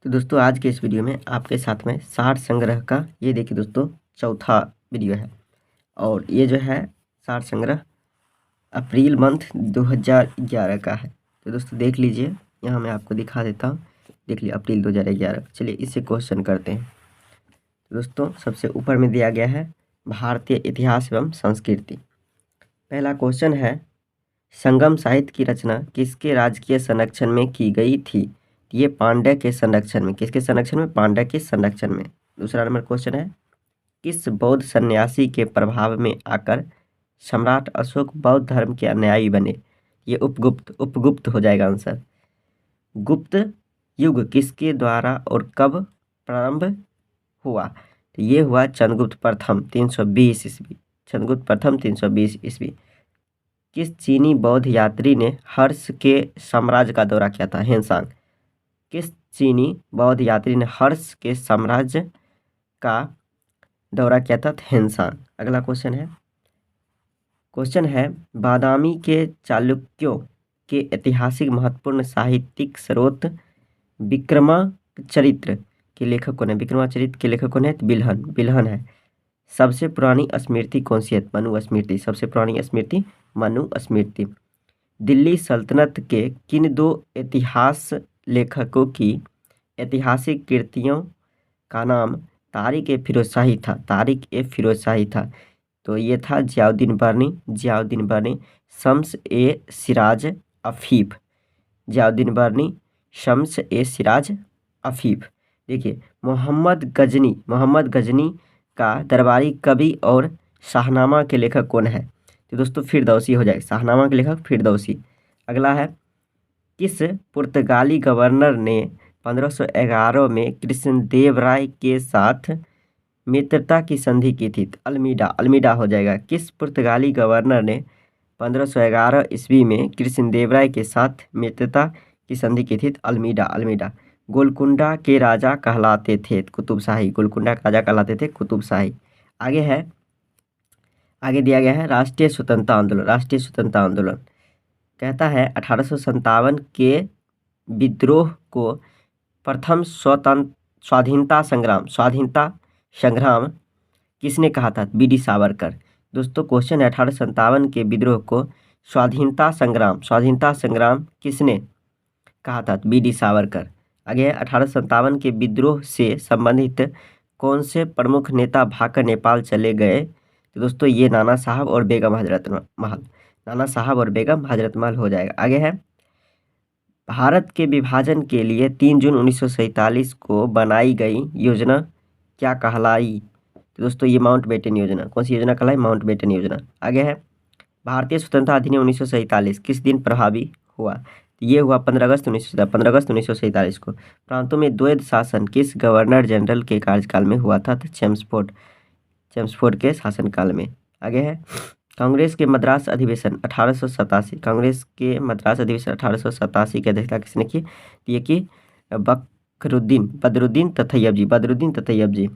तो दोस्तों आज के इस वीडियो में आपके साथ में सार संग्रह का ये देखिए दोस्तों चौथा वीडियो है। और ये जो है सार संग्रह अप्रैल मंथ 2011 का है। तो दोस्तों देख लीजिए, यहाँ मैं आपको दिखा देता हूँ। देख लीजिए अप्रैल 2011। चलिए इससे क्वेश्चन करते हैं। तो दोस्तों सबसे ऊपर में दिया गया है भारतीय इतिहास एवं संस्कृति। पहला क्वेश्चन है, संगम साहित्य की रचना किसके राजकीय संरक्षण में की गई थी? ये पांड्य के संरक्षण में। किसके संरक्षण में? पांड्य के संरक्षण में। दूसरा नंबर क्वेश्चन है, किस बौद्ध सन्यासी के प्रभाव में आकर सम्राट अशोक बौद्ध धर्म के अनुयायी बने? ये उपगुप्त हो जाएगा आंसर। गुप्त युग किसके द्वारा और कब प्रारंभ हुआ? तो ये हुआ चंद्रगुप्त प्रथम 320 ईस्वी। चंद्रगुप्त प्रथम 320 ईस्वी। किस चीनी बौद्ध यात्री ने हर्ष के साम्राज्य का दौरा किया था? हेनसांग। किस चीनी बौद्ध यात्री ने हर्ष के साम्राज्य का दौरा किया था? हेनसांग। अगला क्वेश्चन है बादामी के चालुक्यों के ऐतिहासिक महत्वपूर्ण साहित्यिक स्रोत विक्रमाचरित्र के लेखक कौन है? विक्रमाचरित्र के लेखक कौन है? बिल्हन है। सबसे पुरानी स्मृति कौन सी है? मनु स्मृति। सबसे पुरानी स्मृति मनु स्मृति। दिल्ली सल्तनत के किन दो इतिहास लेखकों की ऐतिहासिक कृतियों का नाम तारिक ए फिरोज शाही था? तो ये था जियाउद्दीन बर्नी, शम्स ए सिराज अफीफ। शम्स ए सिराज अफीफ। देखिए मोहम्मद गजनी का दरबारी कवि और शाहनामा के लेखक कौन है? तो दोस्तों फिरदौसी हो जाएगा। शाहनामा के लेखक फिरदौसी। अगला है, किस पुर्तगाली गवर्नर ने 1511 में कृष्णदेवराय के साथ मित्रता की संधि की थी? अल्मीडा हो जाएगा। किस पुर्तगाली गवर्नर ने 1511 ईस्वी में कृष्णदेवराय के साथ मित्रता की संधि की थी? अल्मीडा। गोलकुंडा के राजा कहलाते थे कुतुब शाही। आगे दिया गया है राष्ट्रीय स्वतंत्रता आंदोलन। कहता है 1857 के विद्रोह को प्रथम स्वाधीनता संग्राम किसने कहा था? बी.डी. सावरकर। दोस्तों क्वेश्चन है 1857 के विद्रोह को स्वाधीनता संग्राम किसने कहा था? बी.डी. सावरकर। आगे 1857 के विद्रोह से संबंधित कौन से प्रमुख नेता भागकर नेपाल चले गए? तो दोस्तों ये नाना साहब और बेगम हजरत महल हो जाएगा। आगे है, भारत के विभाजन के लिए 3 जून 1947 को बनाई गई योजना क्या कहलाई? तो दोस्तों ये माउंटबेटन योजना। कौन सी योजना कहलाई? माउंटबेटन योजना। आगे है, भारतीय स्वतंत्रता अधिनियम 1947 किस दिन प्रभावी हुआ? तो ये हुआ 15 अगस्त 1947 को। प्रांतों में द्वैध शासन किस गवर्नर जनरल के कार्यकाल में हुआ था? तो चेम्सफोर्ड के शासनकाल में। आगे है, कांग्रेस के मद्रास अधिवेशन 1887 की अध्यक्षता किसने की? ये कि बदरुद्दीन तथैयब जी।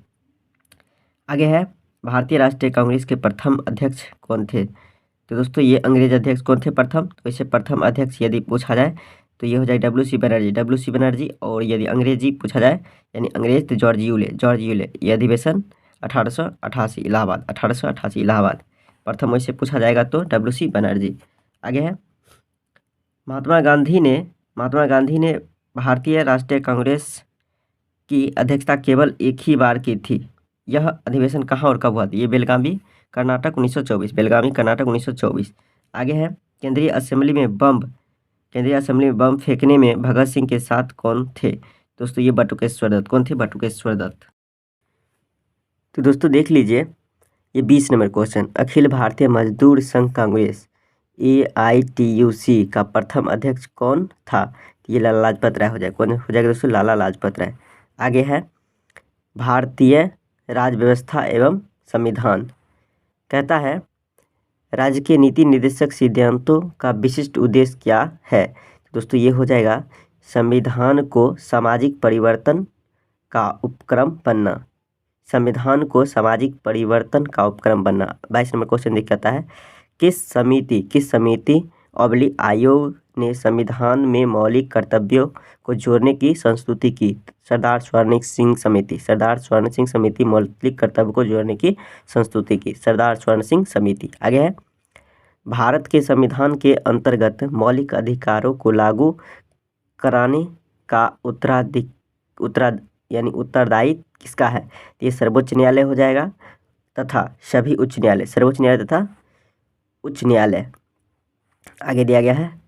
आगे है, भारतीय राष्ट्रीय कांग्रेस के प्रथम अध्यक्ष कौन थे? तो दोस्तों ये अंग्रेज अध्यक्ष कौन थे? प्रथम। तो इसे प्रथम अध्यक्ष यदि पूछा जाए तो ये हो जाए डब्ल्यू.सी. बनर्जी। और यदि अंग्रेजी पूछा जाए यानी अंग्रेज तो जॉर्ज यूले। ये अधिवेशन 1888 इलाहाबाद। प्रथम वैसे पूछा जाएगा तो डब्ल्यू.सी. बनर्जी। आगे है, महात्मा गांधी ने भारतीय राष्ट्रीय कांग्रेस की अध्यक्षता केवल एक ही बार की थी। यह अधिवेशन कहाँ और कब हुआ था? ये बेलगावी कर्नाटक 1924। आगे है, केंद्रीय असेंबली में बम फेंकने में भगत सिंह के साथ कौन थे? दोस्तों ये बटुकेश्वर दत्त। कौन थे? बटुकेश्वर दत्त। तो दोस्तों देख लीजिए ये 20 नंबर क्वेश्चन, अखिल भारतीय मजदूर संघ कांग्रेस AITUC का प्रथम अध्यक्ष कौन था? ये लाला लाजपत राय हो जाएगा। कौन हो जाएगा दोस्तों? लाला लाजपत राय। आगे है, भारतीय राज्य व्यवस्था एवं संविधान कहता है राज्य के नीति निर्देशक सिद्धांतों का विशिष्ट उद्देश्य क्या है? दोस्तों ये हो जाएगा संविधान को सामाजिक परिवर्तन का उपक्रम बनना। 22 नंबर क्वेश्चन कहता है किस समिति आयोग ने संविधान में मौलिक कर्तव्यों को जोड़ने की संस्तुति की? सरदार स्वर्ण सिंह समिति। सरदार स्वर्ण सिंह समिति मौलिक कर्तव्य को जोड़ने की संस्तुति की, सरदार स्वर्ण सिंह समिति। आगे है, भारत के संविधान के अंतर्गत मौलिक अधिकारों को लागू कराने का उत्तरदायी किसका है? ये सर्वोच्च न्यायालय हो जाएगा तथा सभी उच्च न्यायालय, सर्वोच्च न्यायालय तथा उच्च न्यायालय। आगे दिया गया है,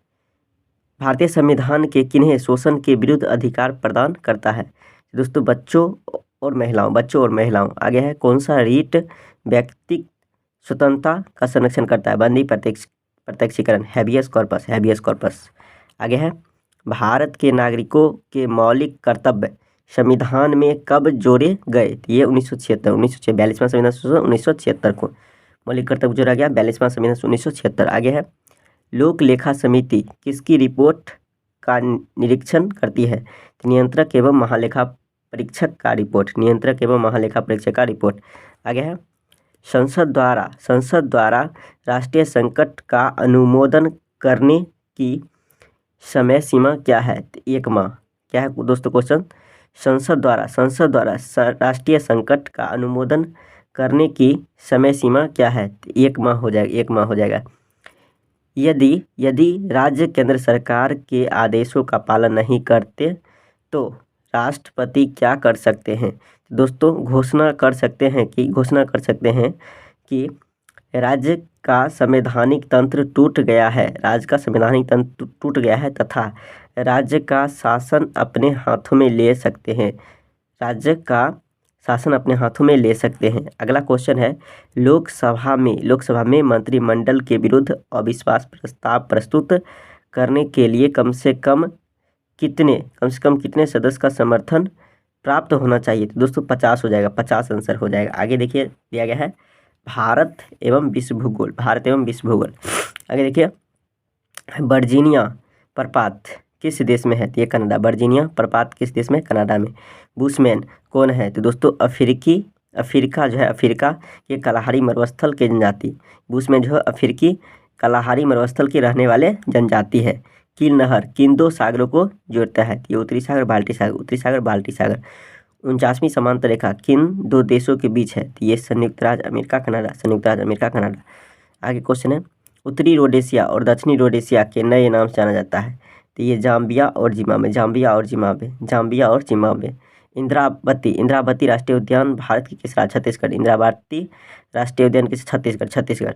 भारतीय संविधान के किन्हें शोषण के विरुद्ध अधिकार प्रदान करता है? दोस्तों बच्चों और महिलाओं। आगे है, कौन सा रीट व्यक्तिगत स्वतंत्रता का संरक्षण करता है? बंदी प्रत्यक्षीकरण, हैबियस कॉर्पस। आगे है, भारत के नागरिकों के मौलिक कर्तव्य संविधान में कब जोड़े गए? ये 1942वां संविधान संशोधन 1976 को मौलिक कर्तव्य जोड़ा गया, 42वां संविधान 1976। आगे है, लोक लेखा समिति किसकी रिपोर्ट का निरीक्षण करती है? नियंत्रक एवं महालेखा परीक्षक का रिपोर्ट। आगे है, संसद द्वारा राष्ट्रीय संकट का अनुमोदन करने की समय सीमा क्या है? 1 माह। क्या है दोस्तों क्वेश्चन? संसद द्वारा राष्ट्रीय संकट का अनुमोदन करने की समय सीमा क्या है? 1 माह हो जाएगा। यदि राज्य केंद्र सरकार के आदेशों का पालन नहीं करते तो राष्ट्रपति क्या कर सकते हैं? दोस्तों घोषणा कर सकते हैं कि राज्य का संवैधानिक तंत्र टूट गया है तथा राज्य का शासन अपने हाथों में ले सकते हैं। अगला क्वेश्चन है, लोकसभा में मंत्रिमंडल के विरुद्ध अविश्वास प्रस्ताव प्रस्तुत करने के लिए कम से कम कितने सदस्य का समर्थन प्राप्त होना चाहिए? तो दोस्तों 50 हो जाएगा, 50 आंसर हो जाएगा। आगे देखिए दिया गया है, भारत एवं विश्व भूगोल। आगे देखिए, वर्जीनिया प्रपात किस देश में है? तो ये कनाडा। वर्जीनिया प्रपात किस देश में? कनाडा में। बुशमैन कौन है? तो दोस्तों अफ्रीका के कलाहारी मरुस्थल के जनजाति। बुशमैन जो है अफ्रीकी कलाहारी मरुस्थल के रहने वाले जनजाति है। कील नहर किन 2 सागरों को जोड़ता है? ये उत्तरी सागर बाल्टी सागर। 49वीं समांतर रेखा किन 2 देशों के बीच है? तो ये संयुक्त राज्य अमेरिका कनाडा। आगे क्वेश्चन है, उत्तरी रोडेशिया और दक्षिणी रोडेशिया के नए नाम से जाना जाता है? तो ये जाम्बिया और जिम्बाब्वे। इंद्रावती राष्ट्रीय उद्यान भारत की किस राज्य? छत्तीसगढ़। इंद्रावती राष्ट्रीय उद्यान किस? छत्तीसगढ़।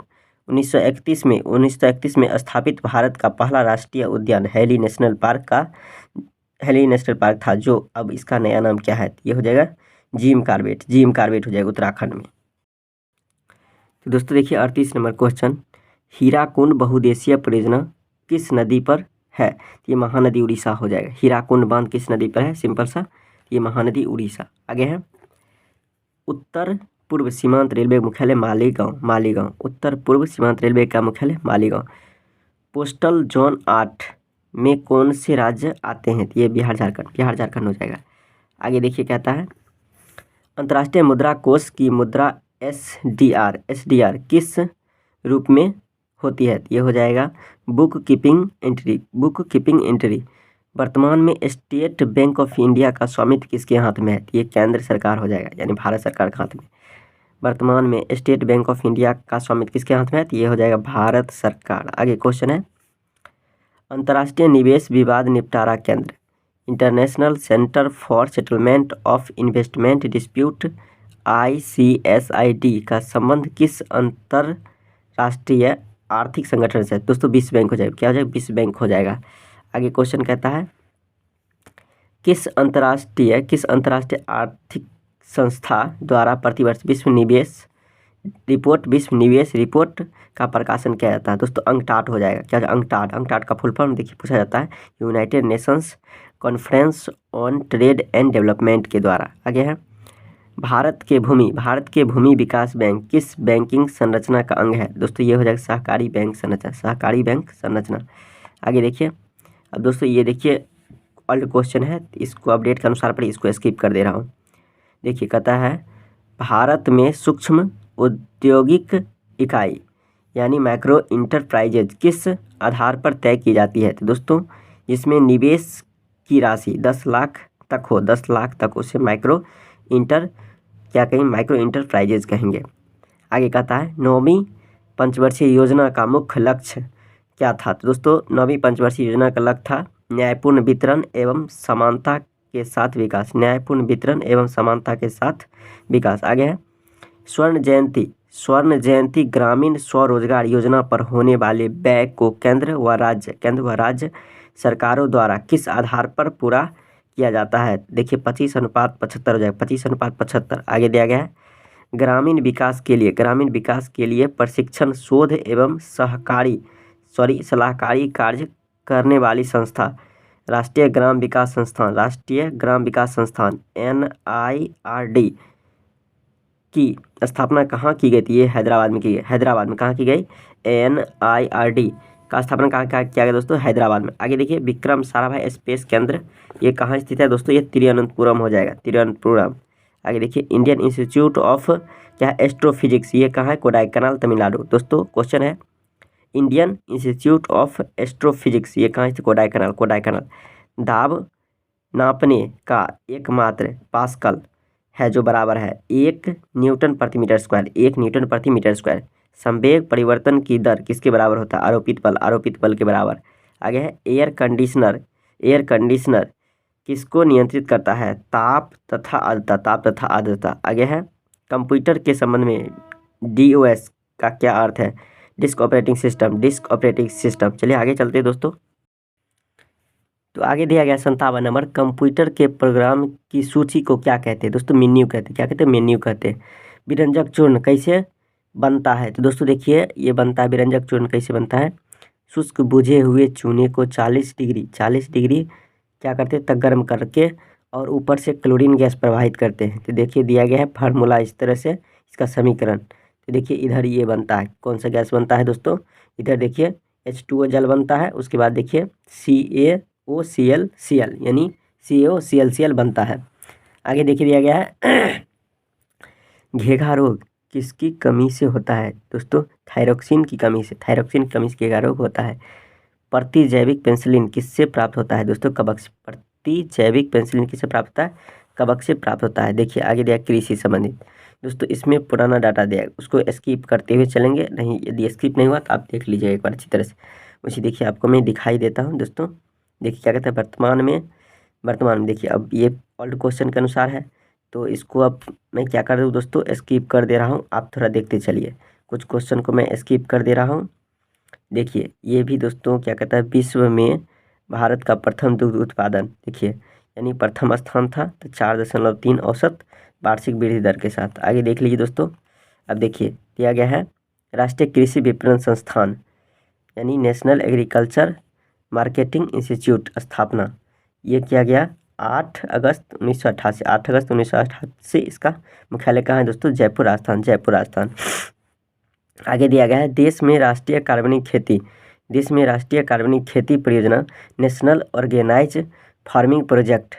1931 में स्थापित भारत का पहला राष्ट्रीय उद्यान हैली नेशनल पार्क था, जो अब इसका नया नाम क्या है? ये हो जाएगा जिम कॉर्बेट हो जाएगा उत्तराखंड में। तो दोस्तों देखिए 38 नंबर क्वेश्चन, हीराकुंड बहुउद्देशीय परियोजना किस नदी पर है? ये महानदी उड़ीसा हो जाएगा। हीराकुंड बांध किस नदी पर है? सिंपल सा, ये महानदी उड़ीसा। आगे है, उत्तर पूर्व सीमांत रेलवे मुख्यालय मालीगांव। उत्तर पूर्व सीमांत रेलवे का मुख्यालय मालीगांव। पोस्टल जोन 8 में कौन से राज्य आते हैं? तो ये बिहार झारखंड हो जाएगा। आगे देखिए कहता है, अंतर्राष्ट्रीय मुद्रा कोष की मुद्रा SDR किस रूप में होती है? ये हो जाएगा बुक कीपिंग एंट्री। वर्तमान में स्टेट बैंक ऑफ इंडिया का स्वामित्व किसके हाथ में है? ये केंद्र सरकार हो जाएगा, यानी भारत सरकार के हाथ में। वर्तमान में स्टेट बैंक ऑफ इंडिया का स्वामित्व किसके हाथ में है? तो ये हो जाएगा भारत सरकार। आगे क्वेश्चन है, अंतर्राष्ट्रीय निवेश विवाद निपटारा केंद्र international centre for settlement of investment dispute ICSID का संबंध किस अंतरराष्ट्रीय आर्थिक संगठन से? दोस्तों विश्व बैंक हो जाएगा। क्या हो जाएगा? विश्व बैंक हो जाएगा। आगे क्वेश्चन कहता है, किस अंतर्राष्ट्रीय आर्थिक संस्था द्वारा प्रतिवर्ष विश्व निवेश रिपोर्ट का प्रकाशन किया जाता है? दोस्तों अंकटाड हो जाएगा। क्या अंकटाड का फुल फॉर्म देखिए पूछा जाता है, United Nations conference on trade and development के द्वारा। आगे है, भारत के भूमि विकास बैंक किस बैंकिंग संरचना का अंग है? दोस्तों ये हो जाएगा सहकारी बैंक संरचना। आगे देखिए, अब दोस्तों ये देखिए ओल्ड क्वेश्चन है, इसको अपडेट के अनुसार पढ़िए, इसको स्किप कर दे रहा हूँ। देखिए कहता है, भारत में सूक्ष्म औद्योगिक इकाई यानी माइक्रो इंटरप्राइजेज किस आधार पर तय की जाती है? तो दोस्तों इसमें निवेश की राशि 10 लाख तक हो, 10 लाख तक, उसे माइक्रो इंटरप्राइजेज कहेंगे। आगे कहता है 9वीं पंचवर्षीय योजना का मुख्य लक्ष्य क्या था? तो दोस्तों 9वीं पंचवर्षीय योजना का लक्ष्य था न्यायपूर्ण वितरण एवं समानता के साथ विकास, न्यायपूर्ण वितरण एवं समानता के साथ विकास। आगे है स्वर्ण जयंती ग्रामीण स्वरोजगार योजना पर होने वाले व्यय को केंद्र व राज्य सरकारों द्वारा किस आधार पर पूरा किया जाता है? देखिए 25:75 हो जाएगा, 25:75। आगे दिया गया है ग्रामीण विकास के लिए प्रशिक्षण, शोध एवं सलाहकारी कार्य करने वाली संस्था राष्ट्रीय ग्राम विकास संस्थान NIRD की स्थापना कहाँ की गई थी? ये हैदराबाद में की गई। हैदराबाद में कहाँ की गई? NIRD का स्थापना कहाँ किया गया दोस्तों? हैदराबाद में। आगे देखिए विक्रम साराभाई स्पेस केंद्र, ये कहाँ स्थित है दोस्तों? ये तिरुवनंतपुरम हो जाएगा, तिरुवनंतपुरम। आगे देखिए इंडियन इंस्टीट्यूट ऑफ क्या है? एस्ट्रोफिजिक्स, ये कहाँ है? कोडाईकनाल, तमिलनाडु। दोस्तों क्वेश्चन है इंडियन इंस्टीट्यूट ऑफ एस्ट्रोफिजिक्स, ये कहाँ स्थित? कोडाईकनाल। दाब नापने का एकमात्र पास्कल है जो बराबर है 1 न्यूटन प्रति मीटर स्क्वायर। संवेग परिवर्तन की दर किसके बराबर होता है? आरोपित बल के बराबर। आगे है एयर कंडीशनर किसको नियंत्रित करता है? ताप तथा आर्द्रता। आगे है कंप्यूटर के संबंध में DOS का क्या अर्थ है? Disk operating system. चलिए आगे चलते हैं दोस्तों। तो आगे दिया गया 57 नंबर, कंप्यूटर के प्रोग्राम की सूची को क्या कहते हैं? दोस्तों मेन्यू कहते हैं। क्या कहते हैं? मेन्यू कहते हैं। विरंजक चूर्ण कैसे बनता है? तो दोस्तों देखिए ये बनता है, विरंजक चूर्ण कैसे बनता है? शुष्क बुझे हुए चूने को 40 डिग्री क्या करते हैं? तक गर्म करके और ऊपर से क्लोरीन गैस प्रवाहित करते हैं। तो देखिए दिया गया है फार्मूला इस तरह से, इसका समीकरण। तो देखिए इधर ये बनता है, कौन सा गैस बनता है दोस्तों? इधर देखिए H2O जल बनता है, उसके बाद देखिए CaOCl यानी CaOClCl बनता है। आगे देखिए दिया गया है घेघा रोग किसकी कमी से होता है? दोस्तों थायरोक्सिन की कमी से घेघा रोग होता है। प्रतिजैविक पेनिसिलिन किससे प्राप्त होता है? दोस्तों कवक से। प्रतिजैविक पेनिसिलिन किससे प्राप्त होता है? कवक से प्राप्त होता है। देखिए आगे दिया कृषि संबंधित। दोस्तों इसमें पुराना डाटा दिया है, उसको स्किप करते हुए चलेंगे, नहीं यदि स्किप नहीं हुआ तो आप देख लीजिए एक बार अच्छी तरह से। उसी देखिए आपको मैं दिखाई देता हूँ दोस्तों। देखिए क्या कहते हैं वर्तमान में देखिए अब ये ओल्ड क्वेश्चन के अनुसार है, तो इसको अब मैं क्या कर रहा हूँ दोस्तों? स्किप कर दे रहा हूँ, आप थोड़ा देखते चलिए। कुछ क्वेश्चन को मैं स्किप कर दे रहा हूँ। देखिए ये भी दोस्तों क्या कहता है, विश्व में भारत का प्रथम दुग्ध उत्पादन, देखिए यानी प्रथम स्थान था, तो 4.3 औसत वार्षिक वृद्धि दर के साथ। आगे देख लीजिए दोस्तों। अब देखिए दिया गया है राष्ट्रीय कृषि विपणन संस्थान यानी नेशनल एग्रीकल्चर मार्केटिंग इंस्टीट्यूट स्थापना, ये किया गया 8 अगस्त 1988। इसका मुख्यालय कहाँ है दोस्तों? जयपुर राजस्थान। आगे दिया गया है देश में राष्ट्रीय कार्बनिक खेती परियोजना national organise farming project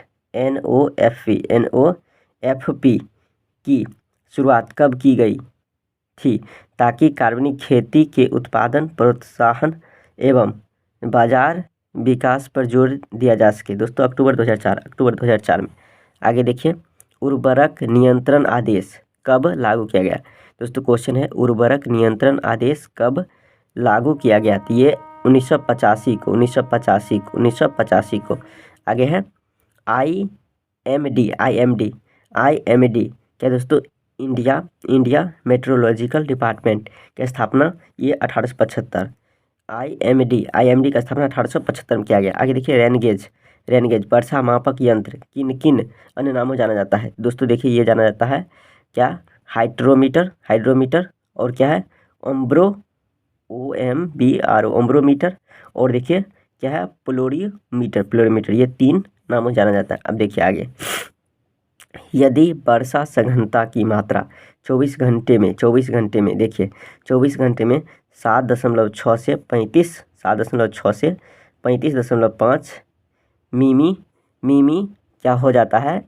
NOFP की शुरुआत कब की गई थी ताकि कार्बनिक खेती के उत्पादन, प्रोत्साहन एवं बाजार विकास पर जोर दिया जा सके? दोस्तों अक्टूबर 2004 में। आगे देखिए उर्वरक नियंत्रण आदेश कब लागू किया गया? दोस्तों क्वेश्चन है उर्वरक नियंत्रण आदेश कब लागू किया गया? तो ये 1985 को। आगे है IMD क्या दोस्तों? इंडिया मेट्रोलॉजिकल डिपार्टमेंट की स्थापना ये 1875। IMD का स्थापना 1875 में किया गया। आगे देखिए रेनगेज वर्षा मापक यंत्र किन अन्य नामों जाना जाता है? दोस्तों देखिए ये जाना जाता है क्या? हाइड्रोमीटर और क्या है? ओम्ब्रोमीटर और देखिए क्या है? प्लोरीमीटर, ये 3 नामों जाना जाता है। अब देखिए आगे यदि वर्षा सघनता की मात्रा 24 घंटे में देखिए 24 घंटे में 7.6 से 35.5 मिमी क्या हो जाता है?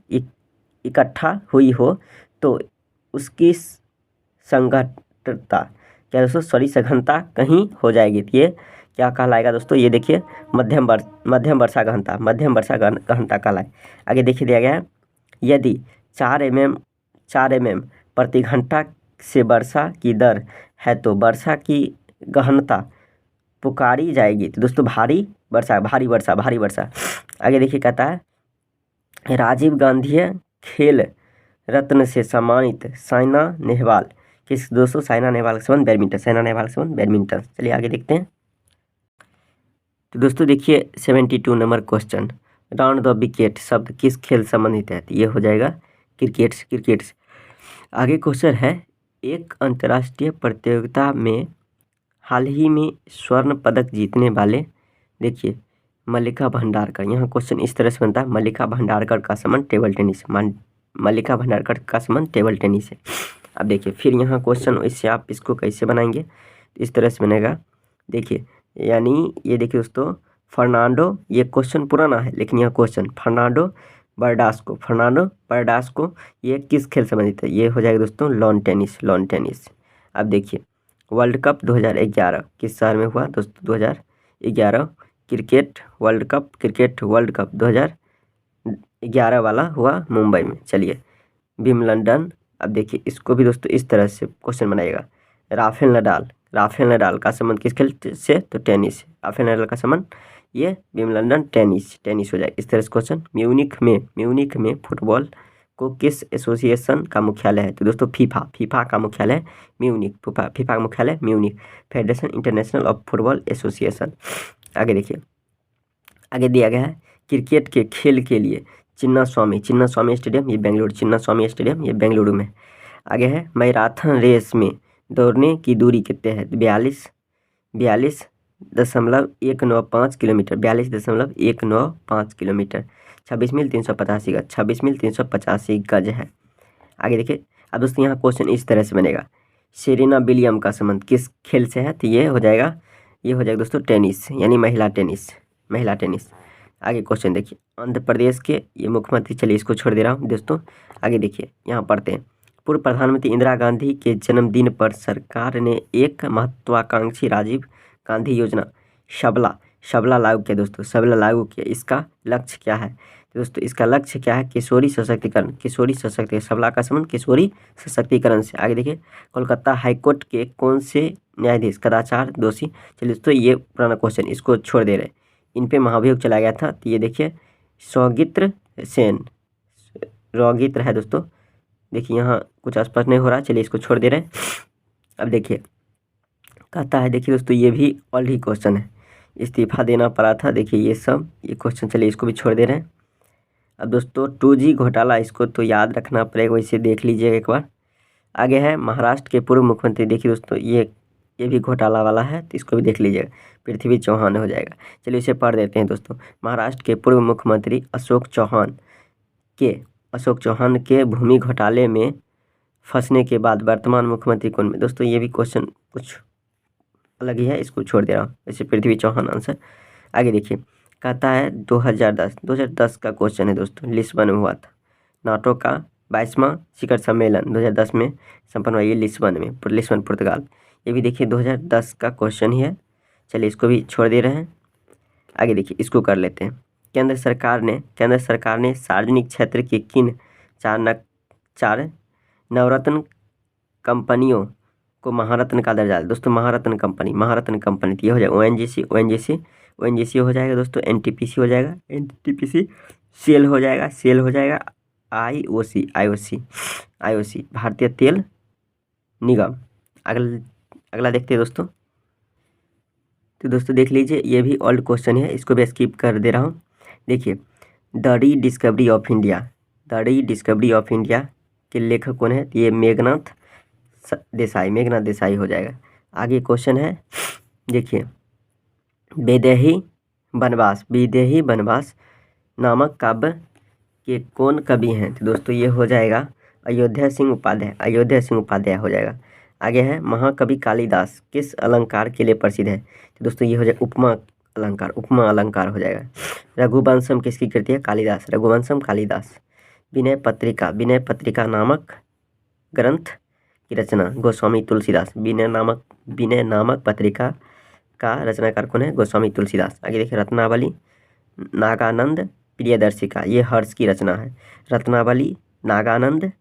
इकट्ठा हुई हो तो उसकी संघटता क्या दोस्तों, सॉरी, सघनता कहीं हो जाएगी। तो ये क्या कहलाएगा दोस्तों, ये देखिए मध्यम वर्षा गहनता, मध्यम वर्षा गहनता कहलाए। आगे देखिए दिया गया है, यदि 4 mm प्रति घंटा से वर्षा की दर है तो वर्षा की गहनता पुकारी जाएगी। तो दोस्तों भारी वर्षा। आगे देखिए कहता है, राजीव गांधी खेल रत्न से सम्मानित साइना नेहवाल किस दोस्तों, साइना नेहवाल का संबंध बैडमिंटन। चलिए आगे देखते हैं। तो दोस्तों देखिए 72 number question, round the wicket शब्द किस खेल संबंधित है। तो ये हो जाएगा क्रिकेट। आगे क्वेश्चन है, एक अंतर्राष्ट्रीय प्रतियोगिता में हाल ही में स्वर्ण पदक जीतने वाले, देखिए मल्लिका भंडारकर। यहाँ क्वेश्चन इस तरह से बनता है, मल्लिका भंडारकर का संबंध टेबल टेनिस है। अब देखिए फिर यहाँ क्वेश्चन, इससे आप इसको कैसे बनाएंगे, इस तरह से बनेगा। देखिए यानी ये देखिए दोस्तों, फर्नांडो, ये क्वेश्चन पुराना है लेकिन यह क्वेश्चन फर्नांडो बर्डास्को ये किस खेल संबंधित है। ये हो जाएगा दोस्तों लॉन टेनिस। अब देखिए वर्ल्ड कप 2011 किस शहर में हुआ दोस्तों, 2011 क्रिकेट वर्ल्ड कप 2011 वाला हुआ मुंबई में। चलिए विम्बलडन। अब देखिए इसको भी दोस्तों इस तरह से क्वेश्चन बनाइएगा, राफेल नडाल का संबंध किस खेल से, तो टेनिस। राफेल नडाल का संबंध ये विम्बलडन टेनिस हो जाएगा। इस तरह से क्वेश्चन, म्यूनिख में फुटबॉल को किस एसोसिएशन का मुख्यालय है। तो दोस्तों फीफा का मुख्यालय म्यूनिख, फीफा का मुख्यालय Munich, federation international of football association. आगे देखिए, आगे दिया गया है, क्रिकेट के खेल के लिए चिन्नास्वामी स्टेडियम, ये बेंगलुरु में। आगे है, मैराथन रेस में दौड़ने की दूरी कितने है, 42.195 किलोमीटर, 42.195 किलोमीटर, 26 मील 385 गज है। आगे देखिए, अब दोस्तों यहाँ क्वेश्चन इस तरह से बनेगा, सेरेना विलियम का संबंध किस खेल से है। तो ये हो जाएगा दोस्तों टेनिस, यानी महिला टेनिस। आगे क्वेश्चन देखिए, आंध्र प्रदेश के ये मुख्यमंत्री, चलिए इसको छोड़ दे रहा हूँ दोस्तों। आगे देखिए यहाँ पढ़ते हैं, पूर्व प्रधानमंत्री इंदिरा गांधी के जन्मदिन पर सरकार ने एक महत्वाकांक्षी राजीव गांधी योजना शबला लागू किया दोस्तों, इसका लक्ष्य क्या है। तो दोस्तों इसका लक्ष्य क्या है, किशोरी सशक्तिकरण, सबला का संबंध किशोरी सशक्तिकरण से। आगे देखिए, कोलकाता हाईकोर्ट के कौन से न्यायाधीश कदाचार दोषी। चलिए दोस्तों ये पुराना क्वेश्चन, इसको छोड़ दे रहे, इन पे महाभियोग चलाया गया था। तो ये देखिए सौगित्र है दोस्तों। देखिए यहाँ कुछ स्पष्ट नहीं हो रहा, चलिए इसको छोड़ दे रहे हैं। अब देखिए कहता है, देखिए दोस्तों ये भी ओल्ड ही क्वेश्चन है, इस्तीफा देना पड़ा था। देखिए ये क्वेश्चन, चलिए इसको भी छोड़ दे रहे हैं। अब दोस्तों 2G घोटाला, इसको तो याद रखना पड़ेगा, वैसे देख लीजिएगा एक बार। आगे है, महाराष्ट्र के पूर्व मुख्यमंत्री, देखिए दोस्तों ये भी घोटाला वाला है, तो इसको भी देख लीजिएगा, पृथ्वी चौहान हो जाएगा। चलिए इसे पढ़ देते हैं दोस्तों। महाराष्ट्र के पूर्व मुख्यमंत्री अशोक चौहान के भूमि घोटाले में फंसने के बाद वर्तमान मुख्यमंत्री कौन में। दोस्तों ये भी क्वेश्चन कुछ अलग ही है, इसको छोड़ दे रहा हूँ, वैसे पृथ्वी चौहान आंसर। आगे देखिए, कहता है 2010 का क्वेश्चन है दोस्तों, लिस्बन में हुआ था नाटो का 22वां शिखर सम्मेलन 2010 में संपन्न हुआ, ये लिस्बन पुर्तगाल। ये भी देखिए 2010 का क्वेश्चन ही है, चलिए इसको भी छोड़ दे रहे हैं। आगे देखिए इसको कर लेते हैं, केंद्र सरकार ने सार्वजनिक क्षेत्र की किन चार नवरत्न कंपनियों को महारत्न का दर्जा। दोस्तों महारत्न कंपनी, तो ये हो जाएगा ONGC हो जाएगा दोस्तों, NTPC हो जाएगा, सेल हो जाएगा, IOC भारतीय तेल निगम। अगला देखते हैं दोस्तों। तो दोस्तों देख लीजिए, ये भी ओल्ड क्वेश्चन है, इसको भी स्किप कर दे रहा हूँ। देखिए, द रीडिस्कवरी ऑफ इंडिया के लेखक कौन है। ये मेघनाथ देसाई हो जाएगा। आगे क्वेश्चन है, देखिए वैदेही वनवास नामक काव्य के कौन कवि हैं। तो दोस्तों ये हो जाएगा अयोध्या सिंह उपाध्याय हो जाएगा। आगे है, महाकवि कालिदास किस अलंकार के लिए प्रसिद्ध है। तो दोस्तों ये हो जाएगा उपमा अलंकार हो जाएगा। रघुवंशम किसकी कृति है, कालिदास। विनय पत्रिका नामक ग्रंथ की रचना गोस्वामी तुलसीदास। विनय नामक पत्रिका का रचनाकार कौन है? गोस्वामी तुलसीदास। आगे देखिए रत्नावली नागानंद प्रियदर्शिका, ये हर्ष की रचना है। रत्नावली नागानंद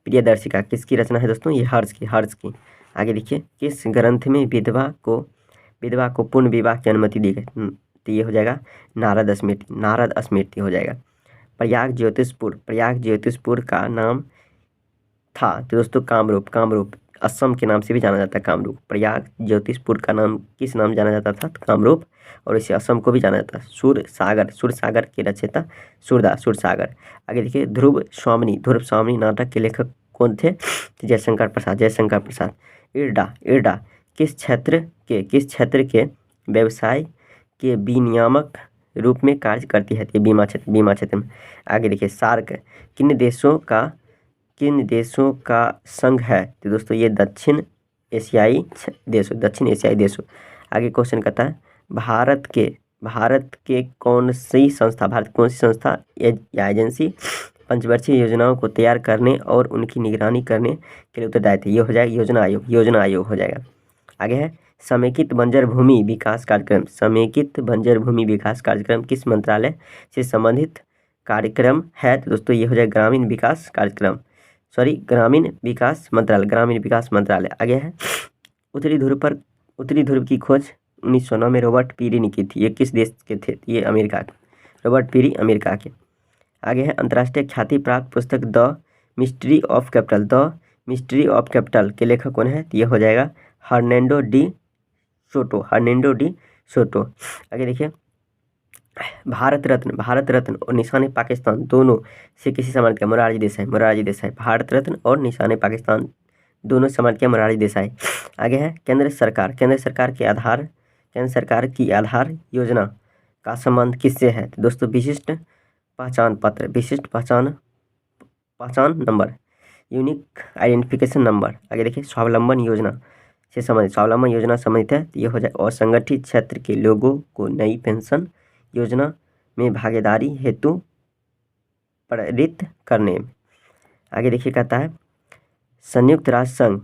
प्रियदर्शिका किसकी रचना है दोस्तों? ये हर्ष की। आगे देखिए किस ग्रंथ में विधवा को पूर्ण विवाह की अनुमति दी गई? तो ये हो जाएगा नारद स्मृति हो जाएगा। प्रयाग ज्योतिषपुर का नाम था तो दोस्तों कामरूप असम के नाम से भी जाना जाता है कामरूप। प्रयाग ज्योतिषपुर का नाम किस नाम जाना जाता था? तो कामरूप। और इसे असम को भी जाना जाता है सुरसागर के रचयिता सुरसागर। आगे देखिए ध्रुव स्वामिनी नाटक के लेखक कौन थे? तो जयशंकर प्रसाद। इरडा किस क्षेत्र के व्यवसाय के विनियामक रूप में कार्य करती है? बीमा क्षेत्र में। आगे देखिए सार्क किन देशों का संघ है? तो दोस्तों ये दक्षिण एशियाई देशों। आगे क्वेश्चन कहता है भारत के कौन सी संस्था या एजेंसी पंचवर्षीय योजनाओं को तैयार करने और उनकी निगरानी करने के लिए उत्तरदायी थी? ये हो जाएगा योजना आयोग हो जाएगा। आगे है समेकित बंजर भूमि विकास कार्यक्रम किस मंत्रालय से संबंधित कार्यक्रम है? तो दोस्तों ये हो जाएगा ग्रामीण विकास मंत्रालय। आगे है उत्तरी ध्रुव की खोज 1909 में रॉबर्ट पीरी ने की थी। ये किस देश के थे? ये अमेरिका के। रॉबर्ट पीरी अमेरिका के। आगे है अंतर्राष्ट्रीय ख्याति प्राप्त पुस्तक द मिस्ट्री ऑफ कैपिटल के लेखक कौन है? तो ये हो जाएगा हर्नेंडो डी सोटो। आगे देखिए भारत रत्न और निशान पाकिस्तान दोनों से किसी सम्मानित किया? मोरारजी देसाई। भारत रत्न और निशान पाकिस्तान दोनों सम्मानित किया मोरारजी देसाई। आगे है केंद्र सरकार की आधार योजना का संबंध किससे है? तो दोस्तों विशिष्ट पहचान नंबर यूनिक आइडेंटिफिकेशन नंबर। आगे देखिए स्वावलंबन योजना संबंधित है। ये हो जाए और संगठित क्षेत्र के लोगों को नई पेंशन योजना में भागीदारी हेतु प्रेरित करने। आगे देखिए कहता है संयुक्त राष्ट्र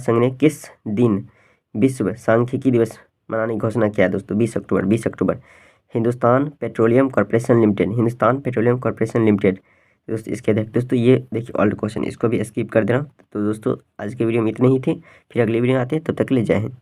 संघ ने किस दिन विश्व सांख्यिकी दिवस मनाने की घोषणा किया? दोस्तों 20 अक्टूबर। Hindustan petroleum corporation limited. दोस्तों इसके दोस्तों ये देखिए ओल्ड क्वेश्चन, इसको भी स्किप कर देना। तो दोस्तों आज के वीडियो में इतने ही थे, फिर अगली वीडियो में आते हैं, तब तक के लिए जय हिंद।